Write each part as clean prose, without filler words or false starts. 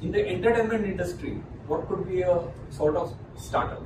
in the entertainment industry, what could be a sort of startup?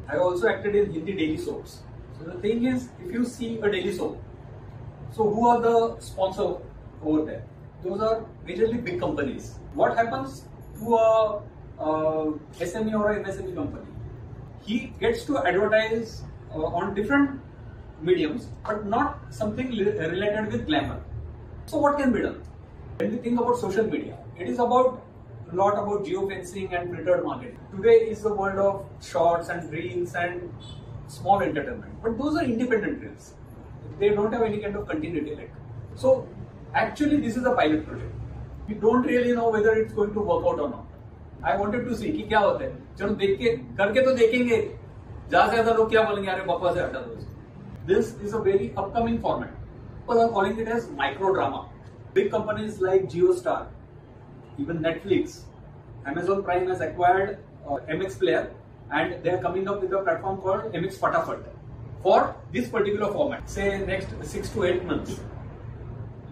I also acted in Hindi daily soaps. So the thing is, if you see a daily soap, so who are the sponsor over there? Those are majorly big companies. What happens to a SME or a MSME company? He gets to advertise on different mediums, but not something related with glamour. So what can be done? When we think about social media, it is about a lot about geofencing and filtered marketing. Today is the world of shorts and reels and small entertainment, but those are independent reels. They don't have any kind of continuity like. So actually this is a pilot project. We don't really know whether it's going to work out or not. I wanted to see कि क्या होता है. चलो देख के करके तो देखेंगे. ज़्यादा से ज़्यादा लोग क्या बोलेंगे अरे बकवास है हटा दो इसको. This is a very upcoming format. People are calling it as micro drama. Big companies like JioStar, even Netflix, Amazon Prime has acquired MX Player, and they are coming up with a platform called MX Fatafat for this particular format. Say next 6 to 8 months,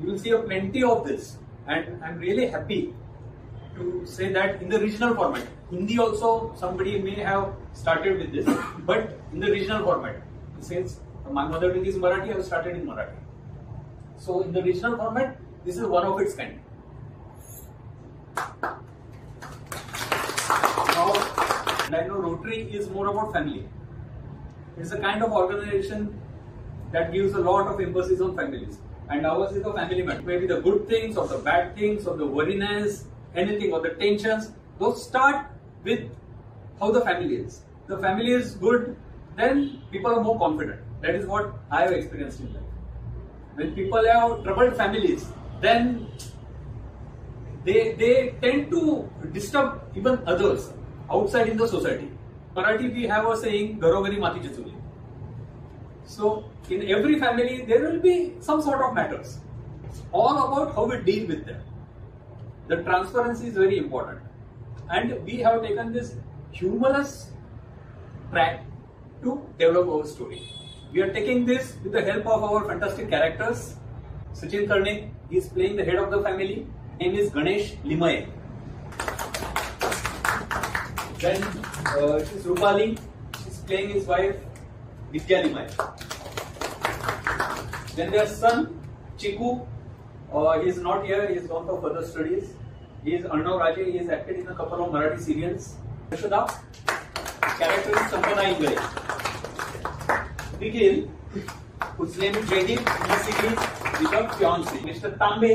you will see a plenty of this, and I'm really happy to say that in the regional format. Hindi also somebody may have started with this, but in the regional format, since my mother tongue is Marathi, I have started in Marathi. So in the regional format, this is one of its kind. Now, I know Rotary is more about family. It's a kind of organization that gives a lot of emphasis on families. And ours is a family matter. Maybe the good things or the bad things or the worriness, anything or the tensions, those start with how the family is. The family is good, then people are more confident. That is what I have experienced in life. When people have troubled families, then they tend to disturb even others outside in the society. Marathi we have a saying, "Gharogari matichi chuli." So in every family there will be some sort of matters. It's all about how we deal with them. The transparency is very important, and we have taken this humorous track to develop our story. We are taking this with the help of our fantastic characters. Sachin Karnik is playing the head of the family. Name is Ganesh Limaye. Then she's Rupali. She's playing his wife Vidya Limaye. Then their son Chiku. He is not here. He has gone for further studies. He is Arnav Raje. He has acted in a couple of Marathi serials. Yashoda. Character is Sampana Ingre. Nikhil, whose name is Jaydeep, in the series with a fiancé. Mr. Tambe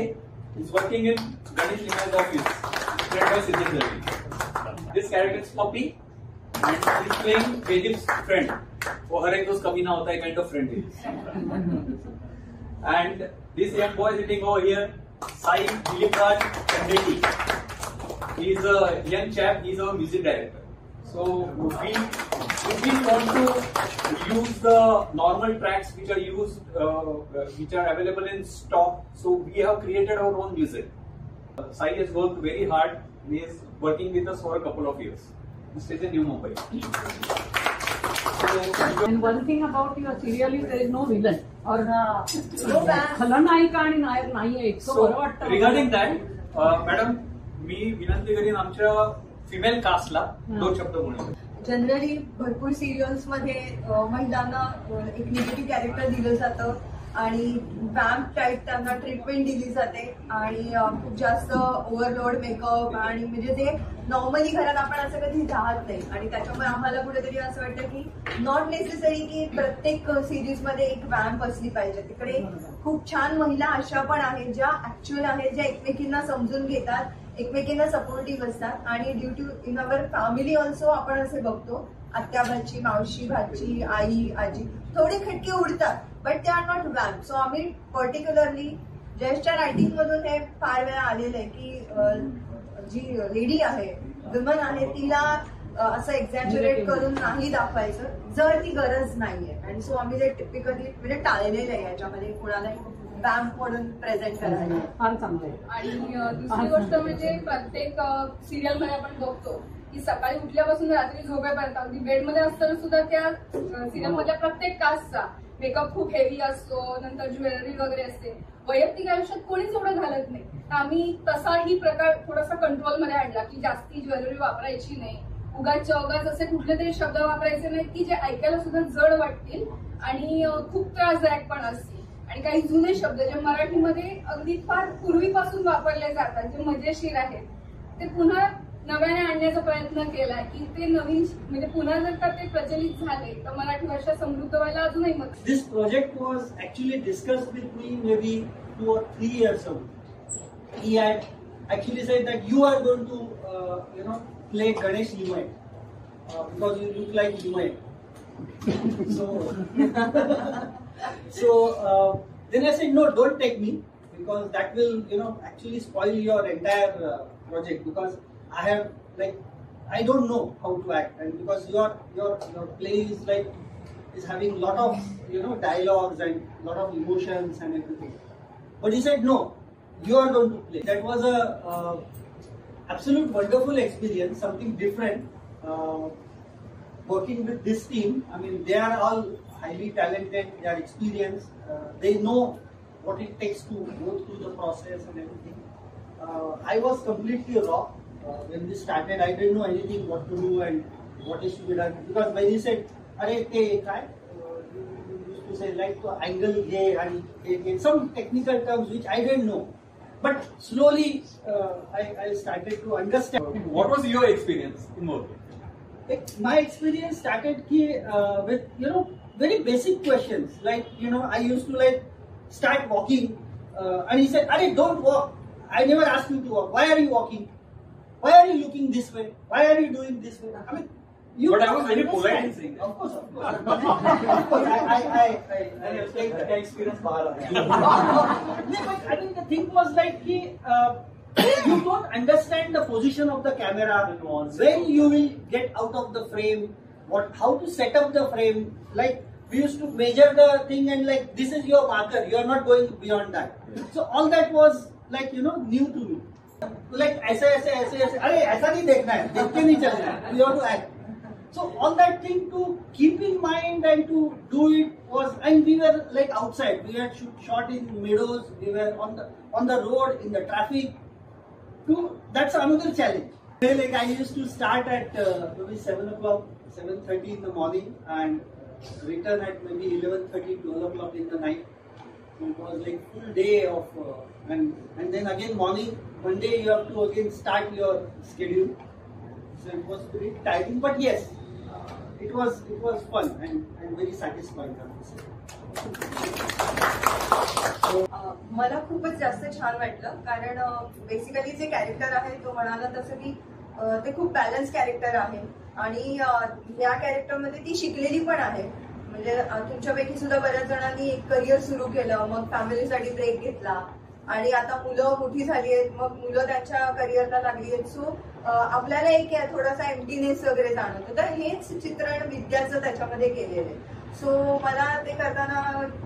is working in Ganesh Limaye's office, played by Siddharth Ravi. This character is Puppy, and he is playing Jaydeep's friend. वो हर एक दोस्त कभी ना होता है kind of friend he is. And this young boy sitting over here, Sai Dilip Raj Chandeti. He is a young chap. He is our music director. So we want to use the normal tracks which are used, which are available in stock. So we have created our own music. Sai has worked very hard. He is working with us for a couple of years. This is in New Mumbai. And one thing about your serial is there is no villain or खलनायिका आणि नायक नाहीये. So regarding that, madam, मी विनंती करीन आमच्या female कास्टला 2 शब्द बोलू. Generally भरपूर serials मध्ये महिलांना एक निगेटिव्ह कॅरेक्टर दिलं जातं आणि वॅम्प टाईप त्यांना ट्रीटमेंट दिली जाते आणि खूप जास्त ओव्हरलोड मेकअप आणि म्हणजे जे नॉर्मली घरात आपण असं कधी राहत नाही आणि त्याच्यामुळे आम्हाला कुठेतरी असं वाटतं की नॉट नेसेसरी की प्रत्येक सिरीज मध्ये एक वॅम्प असली पाहिजे. तिकडे खूप छान महिला अशा पण आहेत ज्या ऍक्च्युअल आहेत, ज्या एकमेकींना समजून घेतात, एकमेकींना सपोर्टिव्ह असतात आणि due to in our family also आपण असे बघतो आत्या भाची, मावशी भाची, आई, आजी थोडे खटके उडतात, बट ते आर नॉट वॅम्प. सो आम्ही पर्टिक्युलरली ज्येष्ठच्या रायटिंग मधून हे फार वेळा आलेलं आहे की जी लेडी आहे, वुमन आहे, तिला असं एक्झॅज्युरेट करून नाही दाखवायचं जर ती गरज नाहीये. आणि सो आम्ही जे टिपिकली म्हणजे टाळलेलं आहे याच्यामध्ये कुणालाही वॅम्प म्हणून प्रेझेंट करायला. फार चांगलं आहे. आणि दुसरी गोष्ट म्हणजे प्रत्येक सिरियल मध्ये आपण बघतो की सकाळी उठल्यापासून रात्री झोपेपर्यंत अगदी बेडमध्ये असताना सुद्धा त्या सिरियल मधल्या प्रत्येक कास्टचा मेकअप खूप हेवी असतो, नंतर ज्वेलरी वगैरे असते. वैयक्तिक आयुष्यात कोणीच एवढं घालत नाही. तर आम्ही तसाही प्रकार थोडासा कंट्रोलमध्ये आणला की जास्ती ज्वेलरी वापरायची नाही, उगाच चौगाच असे कुठले तरी शब्द वापरायचे नाहीत की जे ऐकायला सुद्धा जड वाटतील आणि खूप त्रासदायक पण असतील. आणि काही जुने शब्द जे मराठीमध्ये अगदी फार पूर्वीपासून वापरले जातात, जे मजेशीर आहेत, ते पुन्हा नव्याने आणण्याचा प्रयत्न केला की ते नवीन म्हणजे पुन्हा जर का ते प्रचलित झाले तर मराठी भाषा समृद्ध व्हायला अजूनही मदत. This project was actually discussed with me maybe 2 or 3 years ago. He had actually said that you are going to play Ganesh Limay because you look like Limay. So then I said no, don't take me because that will actually spoil your entire project because I don't know how to act, and because your play is having lot of dialogues and lot of emotions and everything. But he said no, you are going to play. That was a absolute wonderful experience, something different. Working with this team, I mean, they are all highly talented, they are experienced, they know what it takes to go through the process and everything. I was completely raw. When this started, I didn't know anything what to do and what is to be done. Because when he said, "Arey te kai," you used to say like angle ye and some technical terms which I didn't know. But slowly, I started to understand. What was your experience in working? My experience started with very basic questions. Like I used to start walking, and he said, "Arey, don't walk. I never asked you to walk. Why are you walking? Why are you looking this way? Why are you doing this way?" I mean, But I was very polite in saying that. Of course. Of course, I take that experience. But I mean, the thing was you don't understand the position of the camera, when you will get out of the frame, how to set up the frame. Like we used to measure the thing and this is your marker. You are not going beyond that. So all that was new to me. ऐसे अरे ऐसा नहीं देखना है, देख के नहीं चलना है, you have to act. So all that thing to keep in mind and to do it was, and we were outside, we had shot in meadows, we were on the road in the traffic. That's another challenge. I used to start at maybe 7 o'clock, 7:30 in the morning and return at maybe 11:30, 12 o'clock in the night. It was full day of and then again morning. One day you have to again start your schedule. So it was very tiring, but yes, it was fun and very satisfying. मला खूपच जास्त छान वाटलं कारण basically जे character आहे तो म्हणाला तसं की ते खूप बॅलन्स कॅरेक्टर आहे आणि या कॅरेक्टरमध्ये ती शिकलेली पण आहे. म्हणजे तुमच्यापैकी सुद्धा बऱ्याच जणांनी एक करिअर सुरू केलं, मग फॅमिलीसाठी ब्रेक घेतला आणि आता मुलं मोठी झाली आहेत, मग मुलं त्यांच्या करिअरला लागली आहेत. सो आपल्याला एक थोडासा एम्प्टीनेस वगैरे जाणवतो. तर हेच चित्रण विद्याचं त्याच्यामध्ये केलेलं आहे. सो मला ते करताना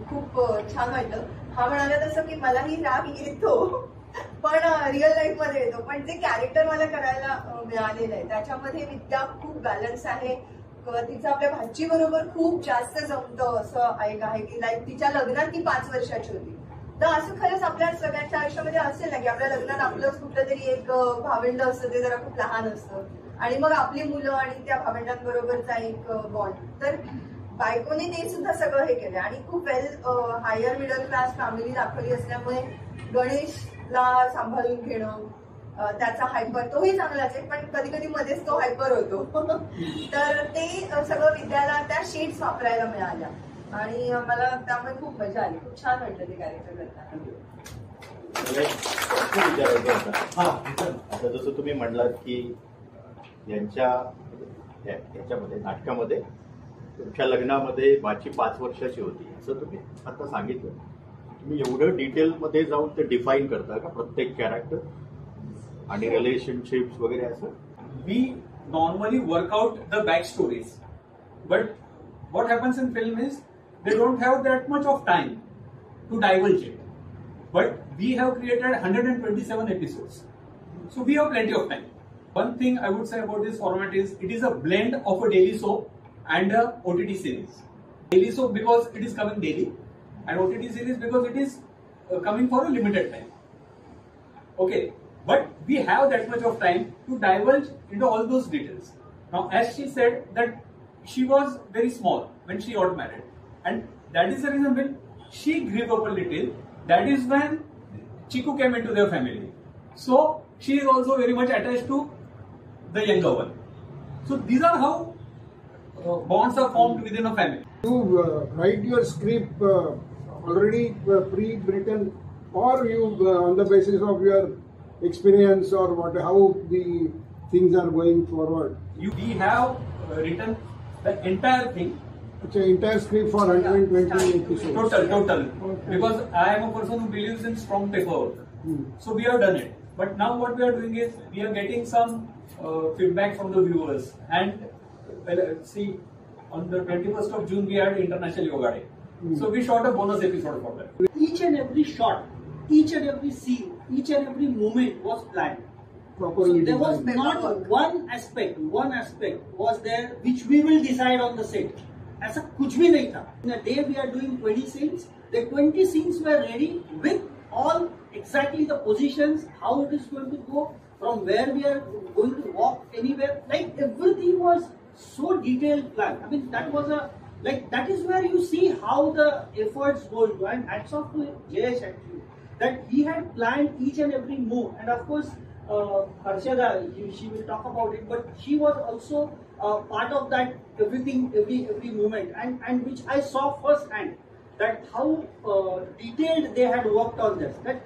खूप छान वाटलं. हा म्हणाला तसं की मलाही राग येतो पण रिअल लाईफ मध्ये येतो, पण जे कॅरेक्टर मला करायला मिळालेलं आहे त्याच्यामध्ये विद्या खूप बॅलन्स आहे. तिचं आपल्या भाची बरोबर खूप जास्त जमतं असं एक आहे की तिच्या लग्नात ती 5 वर्षाची होती. तर असं खरंच आपल्या सगळ्यांच्या आयुष्यामध्ये असेल ना की आपल्या लग्नात आपलंच कुठलं तरी एक भावंड असतं, ते जरा खूप लहान असतं आणि मग आपली मुलं आणि त्या भावंडांबरोबरचा एक बॉन्ड. तर बायकोने ते सुद्धा सगळं हे केलं आणि खूप well higher middle class family दाखवली असल्यामुळे गणेशला सांभाळून घेणं, त्याचा हायपर तोही चांगलाच आहे पण कधी कधी मध्येच तो हायपर होतो. तर ते सगळं विद्याला त्या शेड्स वापरायला मिळाल्या आणि मला त्यामुळे खूप मजा आली. खूप छान वाटलं ते कॅरेक्टर करताना. आता जसं तुम्ही म्हणलात की याच्यामध्ये नाटकामध्ये तुमच्या लग्नामध्ये माझी 5 वर्षाची होती असं तुम्ही आता सांगितलं. तुम्ही एवढं डिटेलमध्ये जाऊन ते डिफाईन करता का प्रत्येक कॅरेक्टर आणि रिलेशनशिप्स वगैरे असं? We normally work out the backstories, but what happens in film is they don't have that much of time to divulge it. But we have created 127 episodes, so we have plenty of time. One thing I would say about this format is it is a blend of a daily soap and a OTT series. Daily soap because it is coming daily, and OTT series because it is coming for a limited time. Okay, but we have that much of time to divulge into all those details. Now, as she said that she was very small when she got married, and that is the reason when she grew up a little, that is when Chiku came into their family. So she is also very much attached to the younger one. So these are how bonds are formed within a family. You write your script already pre-written, or you on the basis of your experience or what, how the things are going forward? We have written the entire thing. It's an entire script for 120 episodes. Total. Okay. Because I am a person who believes in strong paperwork. So we have done it. But now what we are doing is we are getting some feedback from the viewers. And see, on the 21st of June we had International Yoga Day. So we shot a bonus episode for that. Each and every shot, each and every scene, each and every moment was planned. Properly So there was designed. not one aspect was there which we will decide on the set. ऐसा कुछ भी नहीं था. In a day we are doing 20 scenes. The 20 scenes were ready with all exactly the positions, how it is going to go, from where we are going to walk anywhere. Like everything was so detailed planned. I mean that was that is where you see how the efforts go into. And hats off to Jayesh actually, that he had planned each and every move. And of course, Harshada, she will talk about it, but she was also part of that everything, every moment, and which I saw firsthand that how detailed they had worked on this. That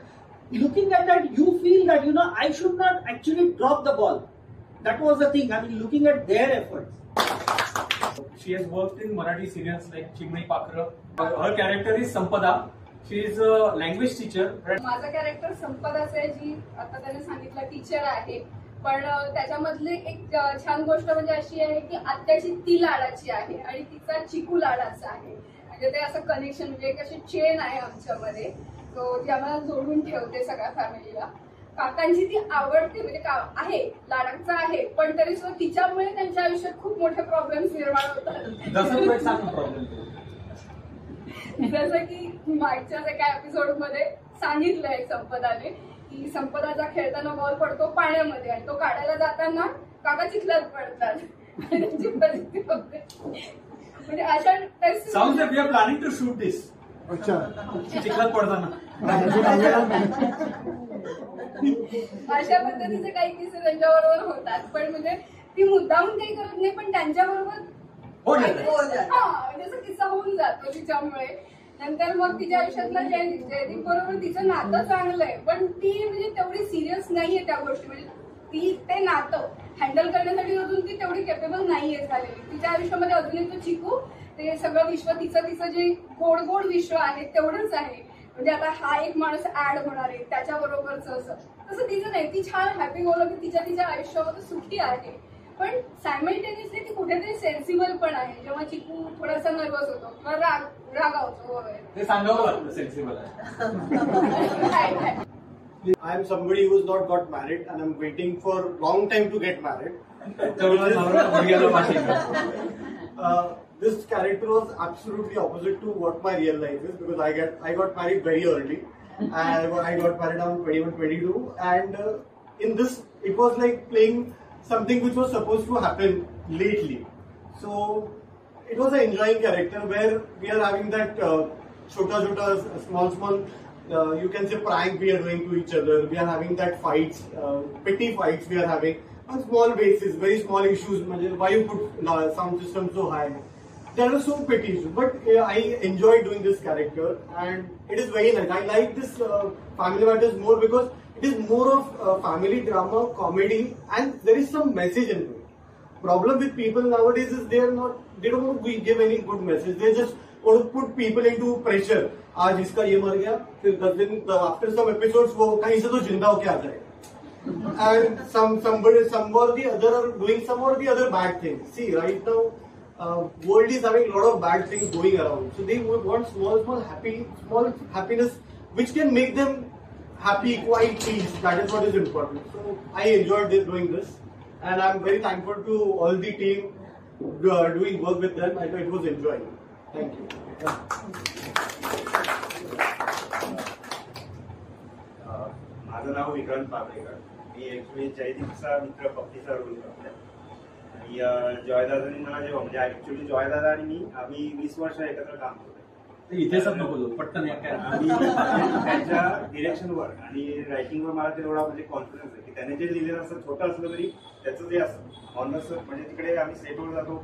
looking at that, you feel that I should not actually drop the ball. That was the thing. I mean, looking at their efforts. She has worked in Marathi serials like Chimney Pakra. Her character is Sampada. She is a language teacher. माझं character संपदाचं आहे, जी आता त्याने सांगितलं teacher आहे. पण त्याच्यामधली एक छान गोष्ट म्हणजे अशी आहे की आत्याची ती लाडाची आहे आणि तिचा चिकू लाडाचा आहे. म्हणजे ते असं कनेक्शन म्हणजे एक अशी चेन आहे आमच्यामध्ये, तो जी आम्हाला जोडून ठेवते सगळ्या फॅमिलीला. काकांची ती आवडते म्हणजे आहे, लाडाचा आहे, पण तरी सुद्धा तिच्यामुळे त्यांच्या आयुष्यात खूप मोठे प्रॉब्लेम्स निर्माण होतात. जसं की मागच्याच एका एपिसोड मध्ये सांगितलंय संपदाने की संपदाचा खेळताना बॉल पडतो पाण्यामध्ये आणि तो काढायला जाताना काका चिखलात पडतात. म्हणजे अशा Sounds like we are planning to shoot this. अच्छा. चिखलात पडताना. अशा पद्धतीचे काही किस्से त्यांच्याबरोबर होतात. पण म्हणजे ती मुद्दामून काही करत नाही, पण त्यांच्याबरोबर म्हणजे किस्सा होऊन जातो तिच्यामुळे. नंतर मग तिच्या आयुष्यातला जयदीप बरोबर तिचं नातं चांगलं आहे, पण ती म्हणजे तेवढी सिरियस नाहीये त्या गोष्टी. म्हणजे ती ते नातं हँडल करण्यासाठी अजून ती तेवढी केपेबल नाहीये झालेली. तिच्या आयुष्यामध्ये अजून एक तो चिकू, ते सगळं विश्व तिचं जे गोड गोड विश्व आहे तेवढंच आहे. म्हणजे आता हा एक माणूस ऍड होणार आहे त्याच्याबरोबरच असं तसं तिचं नाही. ती छान हॅपी बोललो की तिच्या आयुष्यामध्ये सुखी आहे, पण सायमल्टेनियसली ती कुठेतरी सेन्सिबल पण आहे. जेव्हा चिकू थोडासा नर्वस होतो किंवा रागावतो वगैरे ते सांगावं लागतं सेन्सिबल आहे. I am somebody who has not got married and I'm waiting for long time to get married. This character was absolutely opposite to what my real life is, because I got married very early. I got married around 21, 22, and in this it was like playing something which was supposed to happen lately. So it was an enjoying character where we are having that chota, small, you can say prank we are doing to each other. We are having that fights, petty fights we are having on small basis, very small issues. Why you put sound system so high? There are so petty issues, but I enjoy doing this character and it is very nice. I like this Family Matters more because it is more of family drama, comedy, and there is some message into it. Problem with people nowadays is they don't want to give any good message. They just want to put people into pressure. आज इसका ये मर गया, फिर 10 दिन after some episodes वो कहीं से तो जिंदा होके आ जाएगा. And some or the other are doing some or the other bad things. See, right now, world is having a lot of bad things going around. So they want small happiness which can make them happy, quiet, peace. That is what is important. So I enjoyed doing this, and I'm very thankful to all the team doing work with them. I know it was enjoying. Thank you. माझं नाव विक्रांत पापरेकर. मी actually जयदीपचा मित्र पप्पीचा role करतोय. आणि जॉयदादांनी मला जेव्हा म्हणजे actually जॉयदादा आणि मी आम्ही 20 वर्ष एकत्र काम करतोय. इथेच नको पटकन आणि त्यांच्या डिरेक्शनवर आणि रायटिंगवर मला तेवढा म्हणजे कॉन्फिडन्स आहे की त्याने जे लिहिलेलं असं छोटं असलं तरी त्याचं जे असतं ऑनर्स म्हणजे तिकडे आम्ही सेटवर जातो,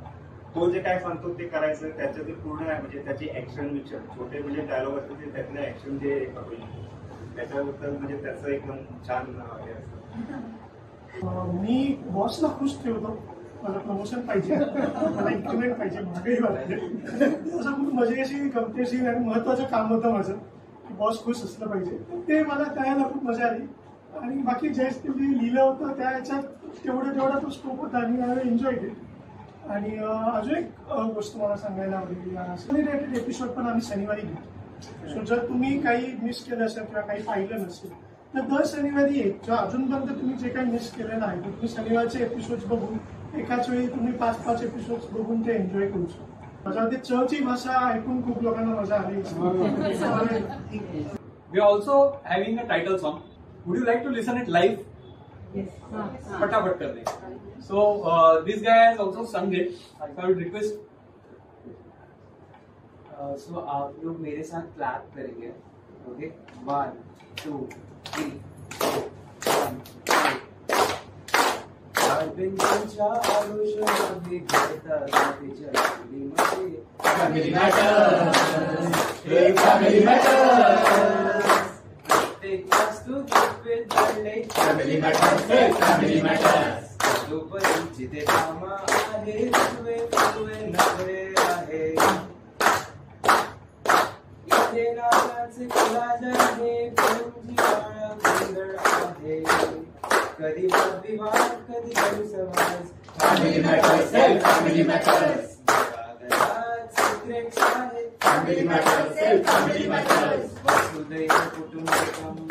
तो जे काय सांगतो ते करायचं, त्याचं जे पूर्ण आहे म्हणजे त्याची ऍक्शन विक्शन छोटे म्हणजे डायलॉग असते ते त्यातले ऍक्शन जे त्याच्याबद्दल म्हणजे त्याचं एकदम छान हे असतं. मी बॉसला खुश ठेवतो. मला प्रमोशन पाहिजे, मला इन्क्रिमेंट पाहिजे, महागाई पाहिजे. असं खूप मजेशीर गमतीशीर आणि महत्वाचं काम होतं माझं की बॉस खुश असलं पाहिजे. ते मला करायला खूप मजा आली. आणि बाकी जे लिहिलं होतं त्या ह्याच्यात तेवढा तो स्कोप होता आणि मला एन्जॉय केली. आणि अजून एक गोष्ट मला सांगायला आवडेल, रिलेटेड एपिसोड पण आम्ही शनिवारी घेतो. सो जर तुम्ही काही मिस केलं असेल किंवा काही पाहिलं नसेल तर दर शनिवारी एक किंवा अजूनपर्यंत तुम्ही जे काही मिस केलेलं आहे तर तुम्ही शनिवारचे एपिसोड बघून एकाच वेळी तुम्ही 5-5 एपिसोड बघून ते एन्जॉय करू शकता. माझ्या ते चची भाषा ऐकून खूप लोकांना मजा आली. We are also having a title song. Would you like to listen it live? Yes. फटाफट कर दे. So this guy has also sung it. I would request. So आप लोग मेरे साथ क्लैप करेंगे. ओके 1 2 3 4 I've been तुमच्या आयुष्यामध्ये घडता जातीच्या फॅमिलीमध्ये फॅमिली मॅटर्स फॅमिली मॅटर्स प्रत्येक वस्तू गुपित घडले फॅमिली मॅटर्स तोपर्यंत जिथे कामा आहे तुवे नखरे आहे इथे नावाचे कुलाज आहे जिवाळा गोंधळ आहे कधी वादविवाद कधी गैरसमज फॅमिली मॅटर्स घराघरात सिक्रेट्स आहेत फॅमिली मॅटर्स वसुधैव कुटुंबकम